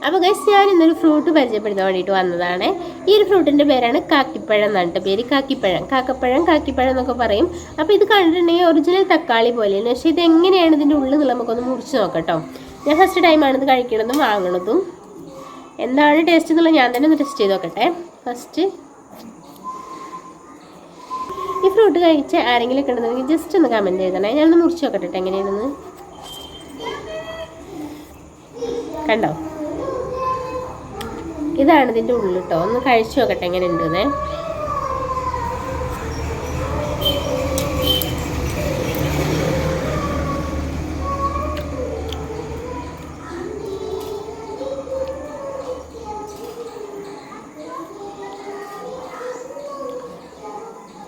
അപ്പോൾ ഗൈസ് ഞാൻ ഇന്നൊരു ഫ്രൂട്ട് പരിചയപ്പെടുത്താൻ വേണ്ടിയിട്ട് വന്നതാണ്. ഈ ഒരു ഫ്രൂട്ടിൻ്റെ പേരാണ് കാക്കിപ്പഴം എന്നാണ് പേര്. കാക്കിപ്പഴം എന്നൊക്കെ പറയും. അപ്പോൾ ഇത് കണ്ടിട്ടുണ്ടെങ്കിൽ ഒറിജിനൽ തക്കാളി പോലെയാണ്. പക്ഷേ ഇത് എങ്ങനെയാണ് ഇതിൻ്റെ ഉള്ളിൽ നിന്ന് നമുക്കൊന്ന് മുറിച്ച് നോക്കട്ടോ. ഞാൻ ഫസ്റ്റ് ടൈമാണ് ഇത് കഴിക്കണതും വാങ്ങണതും. എന്താണ് ടേസ്റ്റ് എന്നുള്ളത് ഞാൻ തന്നെ ഒന്ന് ടെസ്റ്റ് ചെയ്ത് നോക്കട്ടെ. ഫസ്റ്റ് ഈ ഫ്രൂട്ട് കഴിച്ച ആരെങ്കിലും ഒക്കെ ഉണ്ടെന്നുണ്ടെങ്കിൽ ജസ്റ്റ് ഒന്ന് കമൻറ്റ് ചെയ്തണേ. ഞാനൊന്ന് മുറിച്ച് നോക്കട്ടെ എങ്ങനെയാണെന്ന്. കണ്ടോ, ഇതാണ് ഇതിൻ്റെ ഉള്ളിൽ കേട്ടോ. ഒന്ന് കഴിച്ചു നോക്കട്ടെ എങ്ങനെ ഉണ്ടെന്ന്.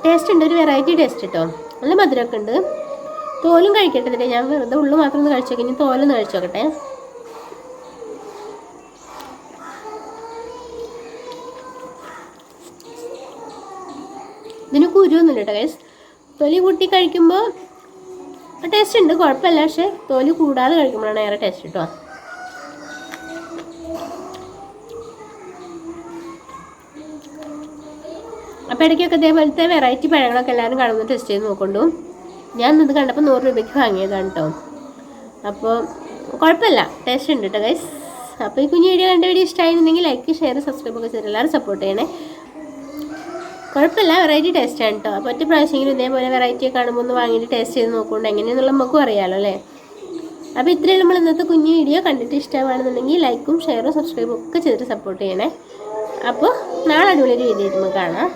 ടേസ്റ്റ് ഉണ്ട്, ഒരു വെറൈറ്റി ടേസ്റ്റ് കേട്ടോ. നല്ല മധുരമൊക്കെ ഉണ്ട്. തോലും കഴിക്കട്ടെ. ഞാൻ വെറുതെ ഉള്ളു മാത്രം ഒന്ന് കഴിച്ചു നോക്കാം. ഇനി തോലൊന്ന് കഴിച്ചു നോക്കട്ടെ. ഇതിന് കുരുവൊന്നുമില്ല കേട്ടോ ഗൈസ്. തൊലി കൂട്ടി കഴിക്കുമ്പോൾ ടേസ്റ്റ് ഉണ്ട്, കുഴപ്പമില്ല. പക്ഷെ തൊലി കൂടാതെ കഴിക്കുമ്പോഴാണ് ഏറെ ടേസ്റ്റ് കേട്ടോ. അപ്പോൾ ഇടയ്ക്കൊക്കെ ഇതേപോലത്തെ വെറൈറ്റി പഴങ്ങളൊക്കെ എല്ലാവരും കാണുമ്പോൾ ടെസ്റ്റ് ചെയ്ത് നോക്കൊണ്ടു. ഞാൻ ഇത് കണ്ടപ്പോൾ 100 രൂപയ്ക്ക് വാങ്ങിയതാണ് കേട്ടോ. അപ്പോൾ കുഴപ്പമില്ല, ടേസ്റ്റ് ഉണ്ട് കേട്ടോ ഗൈസ്. അപ്പോൾ ഈ കുഞ്ഞു വീഡിയോ ഇഷ്ടമായിരുന്നെങ്കിൽ ലൈക്ക്, ഷെയർ, സബ്സ്ക്രൈബ് ഒക്കെ ചെയ്ത് എല്ലാവരും സപ്പോർട്ട് ചെയ്യണേ. കുഴപ്പമില്ല, വെറൈറ്റി ടേസ്റ്റാണ് കേട്ടോ. അപ്പോൾ ഒറ്റ പ്രാവശ്യമെങ്കിലും ഇതേപോലെ വെറൈറ്റി കാണുമ്പോൾ ഒന്ന് വാങ്ങിയിട്ട് ടേസ്റ്റ് ചെയ്ത് നോക്കുകൊണ്ട് എങ്ങനെയാണെന്നുള്ള നമുക്കും അറിയാമല്ലോ അല്ലേ. അപ്പോൾ ഇത്രയും നമ്മൾ ഇന്നത്തെ കുഞ്ഞു വീഡിയോ കണ്ടിട്ട് ഇഷ്ടമാണെന്നുണ്ടെങ്കിൽ ലൈക്കും ഷെയറും സബ്സ്ക്രൈബും ഒക്കെ ചെയ്തിട്ട് സപ്പോർട്ട് ചെയ്യണേ. അപ്പോൾ നാളെ അടിപൊളിയൊരു വീഡിയോ ആയിട്ട് നമുക്ക് കാണാം.